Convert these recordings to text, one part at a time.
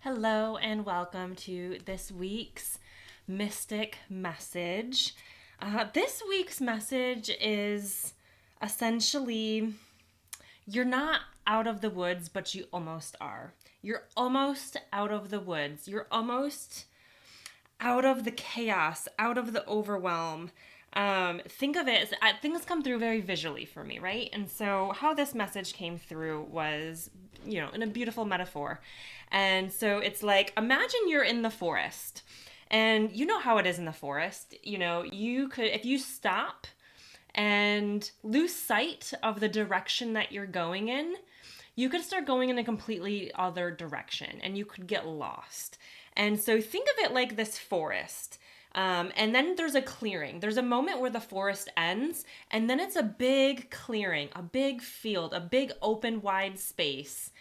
Hello and welcome to this week's Mystic Message. This week's message is essentially you're not out of the woods, but you almost are. You're almost out of the woods. You're almost out of the chaos, out of the overwhelm. Think of it as things come through very visually for me, right? And so, how this message came through was, in a beautiful metaphor. And so, it's like imagine you're in the forest, and you know how it is in the forest. You could, if you stop and lose sight of the direction that you're going in, you could start going in a completely other direction and you could get lost. And so think of it like this forest. And then there's a clearing. There's a moment where the forest ends, and then it's a big clearing, a big field, a big open, wide space.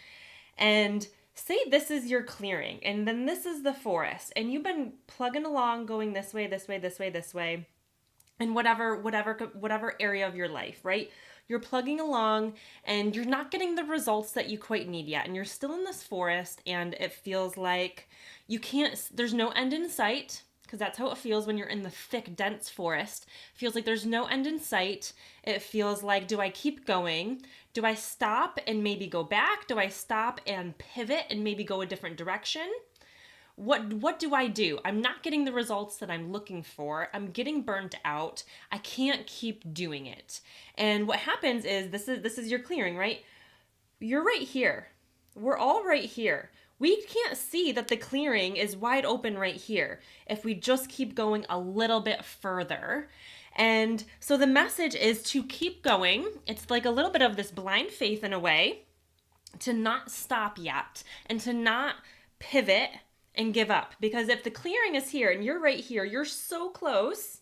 And say this is your clearing, and then this is the forest, and you've been plugging along, going this way, this way, this way, this way, in whatever area of your life, right? You're plugging along and you're not getting the results that you quite need yet. And you're still in this forest and it feels like there's no end in sight, because that's how it feels when you're in the thick, dense forest. It feels like there's no end in sight. It feels like, do I keep going? Do I stop and maybe go back? Do I stop and pivot and maybe go a different direction? What do I do? I'm not getting the results that I'm looking for. I'm getting burnt out. I can't keep doing it. And what happens is this is your clearing, right? You're right here. We're all right here. We can't see that the clearing is wide open right here if we just keep going a little bit further. And so the message is to keep going. It's like a little bit of this blind faith in a way, to not stop yet and to not pivot and give up. Because if the clearing is here and you're right here, you're so close,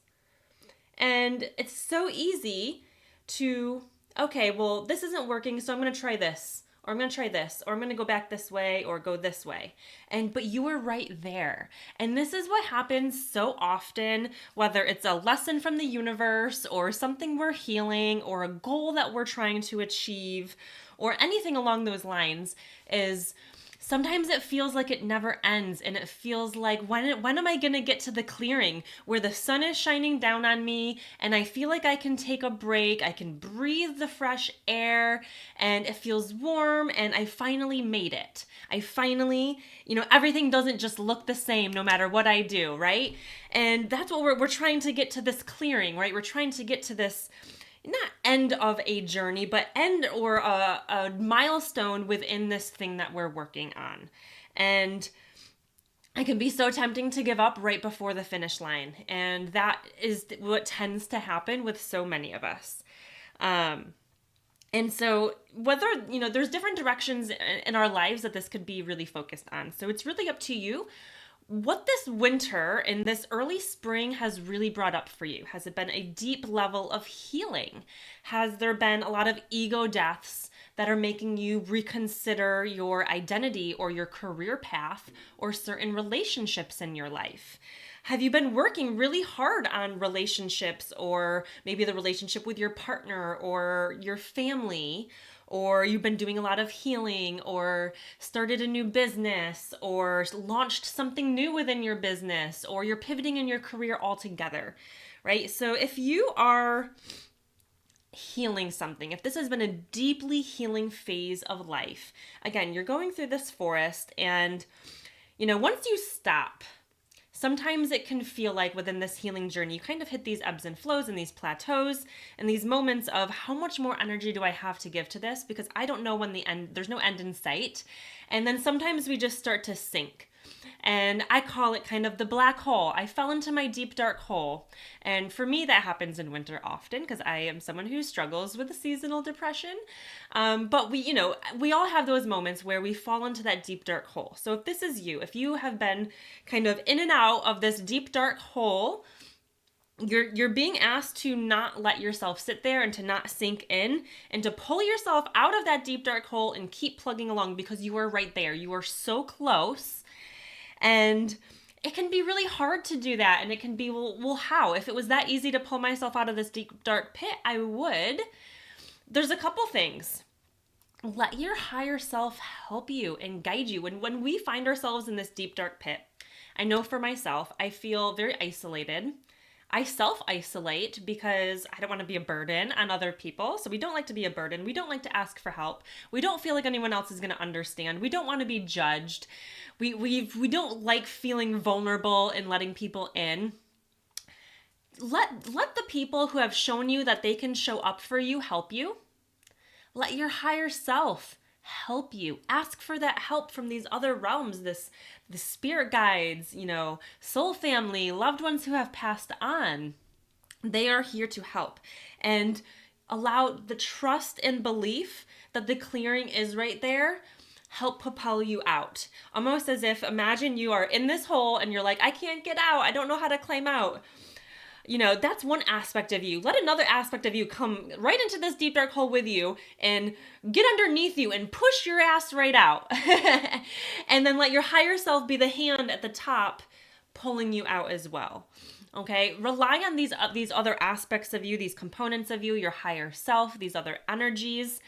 and it's so easy to, okay, well, this isn't working, so I'm going to try this, or I'm going to try this, or I'm going to go back this way or go this way. But you were right there. And this is what happens so often, whether it's a lesson from the universe or something we're healing or a goal that we're trying to achieve or anything along those lines, is sometimes it feels like it never ends, and it feels like, when am I going to get to the clearing where the sun is shining down on me and I feel like I can take a break, I can breathe the fresh air, and it feels warm, and I finally made it. I finally, everything doesn't just look the same no matter what I do, right? And that's what we're trying to get to, this clearing, right? We're trying to get to this, not end of a journey, but end or a milestone within this thing that we're working on. And it can be so tempting to give up right before the finish line. And that is what tends to happen with so many of us. And so whether, there's different directions in our lives that this could be really focused on. So it's really up to you what this winter and this early spring has really brought up for you. Has it been a deep level of healing? Has there been a lot of ego deaths that are making you reconsider your identity or your career path or certain relationships in your life? Have you been working really hard on relationships, or maybe the relationship with your partner or your family? Or you've been doing a lot of healing, or started a new business, or launched something new within your business, or you're pivoting in your career altogether, right? So if you are healing something, if this has been a deeply healing phase of life, again, you're going through this forest, and, once you stop, sometimes it can feel like within this healing journey, you kind of hit these ebbs and flows and these plateaus and these moments of, how much more energy do I have to give to this? Because I don't know when there's no end in sight. And then sometimes we just start to sink. And I call it kind of the black hole. I fell into my deep, dark hole. And for me, that happens in winter often, because I am someone who struggles with a seasonal depression. But we all have those moments where we fall into that deep, dark hole. So if this is you, if you have been kind of in and out of this deep, dark hole, you're being asked to not let yourself sit there and to not sink in, and to pull yourself out of that deep, dark hole and keep plugging along, because you are right there. You are so close. And it can be really hard to do that. And it can be, well, how? If it was that easy to pull myself out of this deep, dark pit, I would. There's a couple things. let your higher self help you and guide you. And when we find ourselves in this deep, dark pit, I know for myself, I feel very isolated. I self isolate because I don't want to be a burden on other people. So we don't like to be a burden. We don't like to ask for help. We don't feel like anyone else is going to understand. We don't want to be judged. We don't like feeling vulnerable and letting people in. Let the people who have shown you that they can show up for you help you. Let your higher self help you. Ask for that help from these other realms, the spirit guides, soul family, loved ones who have passed on. They are here to help. And allow the trust and belief that the clearing is right there help propel you out. Almost as if, imagine you are in this hole and you're like, I can't get out. I don't know how to climb out. That's one aspect of you. Let another aspect of you come right into this deep dark hole with you and get underneath you and push your ass right out. And then let your higher self be the hand at the top pulling you out as well. Okay? Rely on these other aspects of you, these components of you, your higher self, these other energies.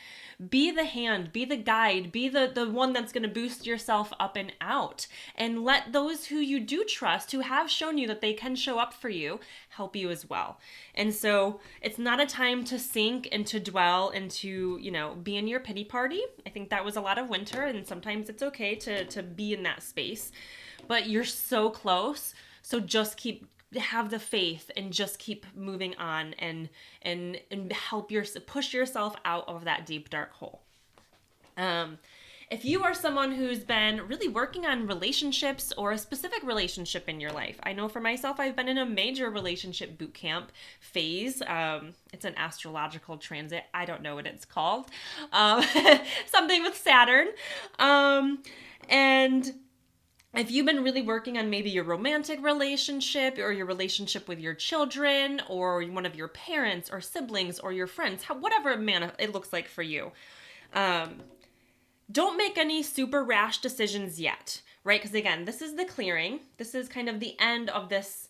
Be the hand, be the guide, be the one that's going to boost yourself up and out. And let those who you do trust, who have shown you that they can show up for you, help you as well. And so it's not a time to sink and to dwell and to, be in your pity party. I think that was a lot of winter, and sometimes it's okay to be in that space. But you're so close. So just have the faith and just keep moving on and push yourself out of that deep dark hole. If you are someone who's been really working on relationships or a specific relationship in your life, I know for myself, I've been in a major relationship boot camp phase. It's an astrological transit. I don't know what it's called. Something with Saturn. And if you've been really working on maybe your romantic relationship or your relationship with your children or one of your parents or siblings or your friends, whatever it looks like for you, don't make any super rash decisions yet, right? Because again, this is the clearing. This is kind of the end of this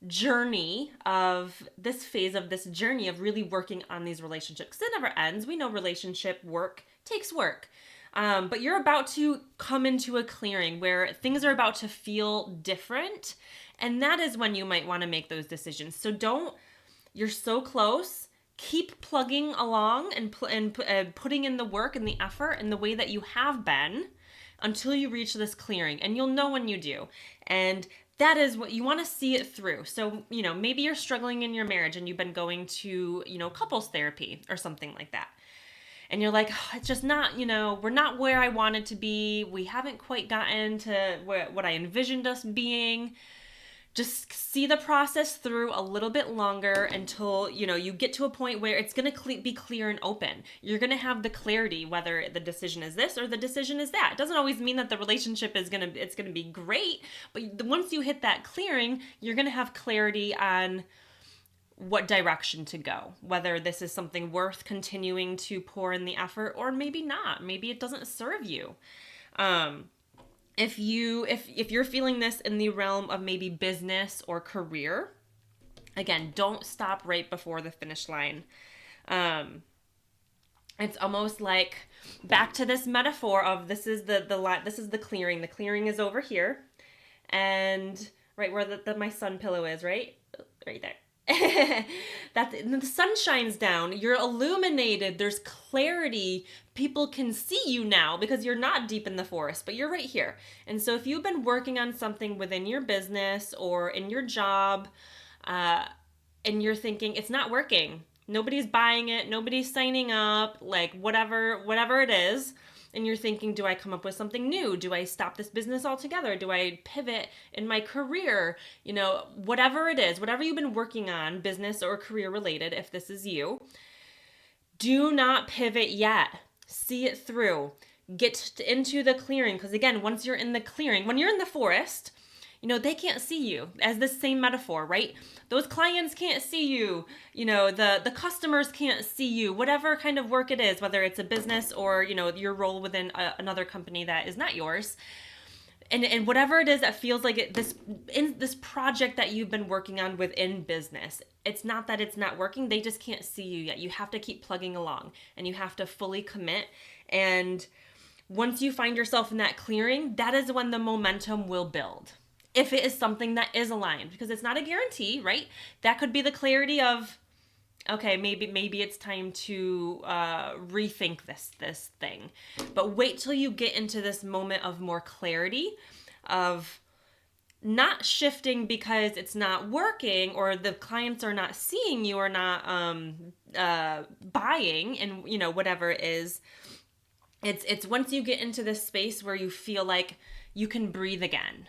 journey of this phase of this journey of really working on these relationships. Because it never ends. We know relationship work takes work. But you're about to come into a clearing where things are about to feel different. And that is when you might want to make those decisions. So you're so close. Keep plugging along and putting in the work and the effort in the way that you have been until you reach this clearing. And you'll know when you do. And that is what you want to see it through. So, maybe you're struggling in your marriage and you've been going to, couples therapy or something like that. And you're like, oh, it's just not, we're not where I wanted to be. We haven't quite gotten to what I envisioned us being. Just see the process through a little bit longer until, you get to a point where it's going to be clear and open. You're going to have the clarity whether the decision is this or the decision is that. It doesn't always mean that the relationship it's going to be great. But once you hit that clearing, you're going to have clarity on what direction to go, whether this is something worth continuing to pour in the effort or maybe not. Maybe it doesn't serve you. If you're feeling this in the realm of maybe business or career, again, don't stop right before the finish line. It's almost like back to this metaphor of this is the clearing. The clearing is over here, and right where my sun pillow is, right there. The sun shines down, you're illuminated, there's clarity, people can see you now because you're not deep in the forest, but you're right here. And so if you've been working on something within your business or in your job, and you're thinking it's not working, nobody's buying it, nobody's signing up, like whatever it is, and you're thinking, do I come up with something new? Do I stop this business altogether? Do I pivot in my career? Whatever it is, whatever you've been working on, business or career related, if this is you, do not pivot yet. See it through. Get into the clearing. Because again, once you're in the clearing, when you're in the forest, they can't see you, as this same metaphor, right? Those clients can't see you, the customers can't see you, whatever kind of work it is, whether it's a business or, your role within another company that is not yours. And whatever it is that feels like this project that you've been working on within business, it's not that it's not working. They just can't see you yet. You have to keep plugging along and you have to fully commit. And once you find yourself in that clearing, that is when the momentum will build. If it is something that is aligned, because it's not a guarantee, right? That could be the clarity of, okay, maybe it's time to rethink this thing. But wait till you get into this moment of more clarity, of not shifting because it's not working or the clients are not seeing you or not buying, and whatever it is. It's once you get into this space where you feel like you can breathe again,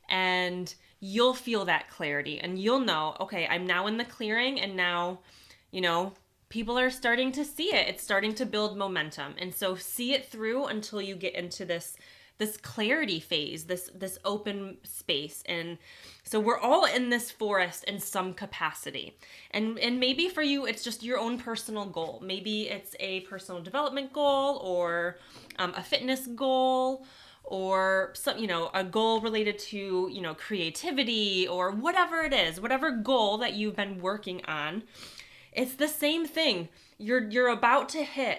and you'll feel that clarity and you'll know, okay, I'm now in the clearing, and now, people are starting to see it. It's starting to build momentum. And so see it through until you get into this clarity phase, this open space. And so we're all in this forest in some capacity. And maybe for you, it's just your own personal goal. Maybe it's a personal development goal, or a fitness goal, or some, a goal related to, creativity, or whatever it is, whatever goal that you've been working on. It's the same thing. You're about to hit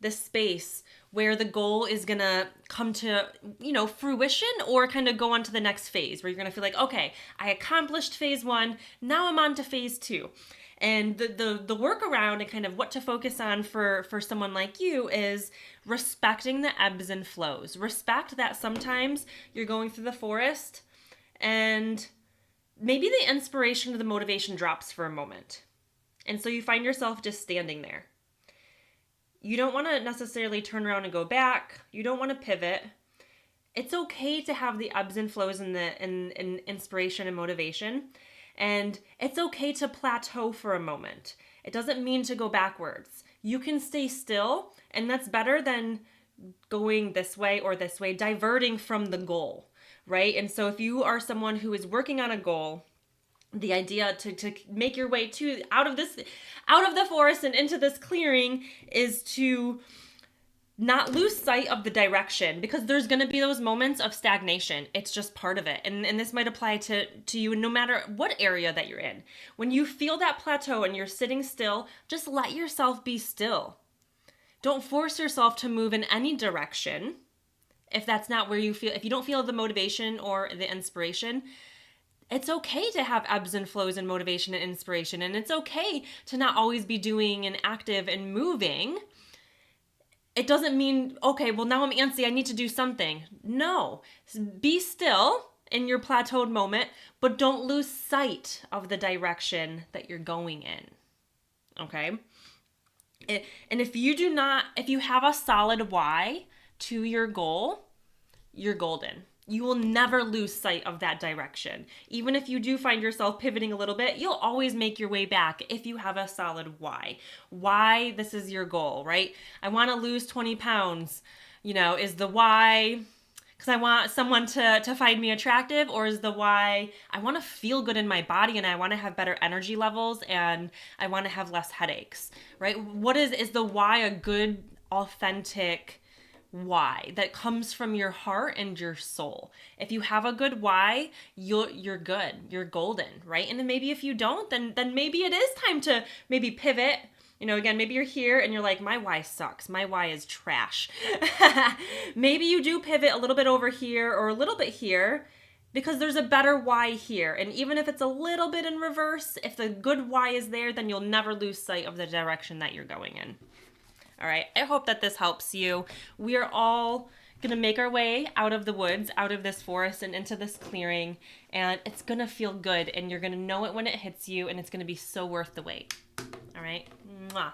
this space where the goal is gonna come to, fruition, or kind of go on to the next phase where you're gonna feel like, okay, I accomplished phase 1, now I'm on to phase 2. And the workaround and kind of what to focus on for someone like you is respecting the ebbs and flows. Respect that sometimes you're going through the forest and maybe the inspiration or the motivation drops for a moment. And so you find yourself just standing there. You don't want to necessarily turn around and go back. You don't want to pivot. It's okay to have the ebbs and flows and the inspiration and motivation. And it's okay to plateau for a moment. It doesn't mean to go backwards. You can stay still, and that's better than going this way or this way, diverting from the goal, right? And so if you are someone who is working on a goal, the idea to make your way out of the forest and into this clearing is to not lose sight of the direction, because there's going to be those moments of stagnation. It's just part of it. And this might apply to you no matter what area that you're in. When you feel that plateau and you're sitting still, just let yourself be still. Don't force yourself to move in any direction if that's not where you feel. If you don't feel the motivation or the inspiration, it's okay to have ebbs and flows and motivation and inspiration. And it's okay to not always be doing and active and moving. It doesn't mean, okay, well, now I'm antsy, I need to do something. No, be still in your plateaued moment, but don't lose sight of the direction that you're going in, okay? And if you have a solid why to your goal, you're golden. You will never lose sight of that direction. Even if you do find yourself pivoting a little bit, you'll always make your way back if you have a solid why. Why this is your goal, right? I want to lose 20 pounds, is the why because I want someone to find me attractive, or is the why I want to feel good in my body and I want to have better energy levels and I want to have less headaches, right? What is the why a good, authentic why that comes from your heart and your soul? If you have a good why, you're good, you're golden, right? And then maybe if you don't, then maybe it is time to maybe pivot. Again, maybe you're here and you're like, my why sucks, my why is trash. Maybe you do pivot a little bit over here or a little bit here, because there's a better why here. And even if it's a little bit in reverse, if the good why is there, then you'll never lose sight of the direction that you're going in. All right, I hope that this helps you. We are all going to make our way out of the woods, out of this forest and into this clearing, and it's going to feel good, and you're going to know it when it hits you, and it's going to be so worth the wait. All right, mwah.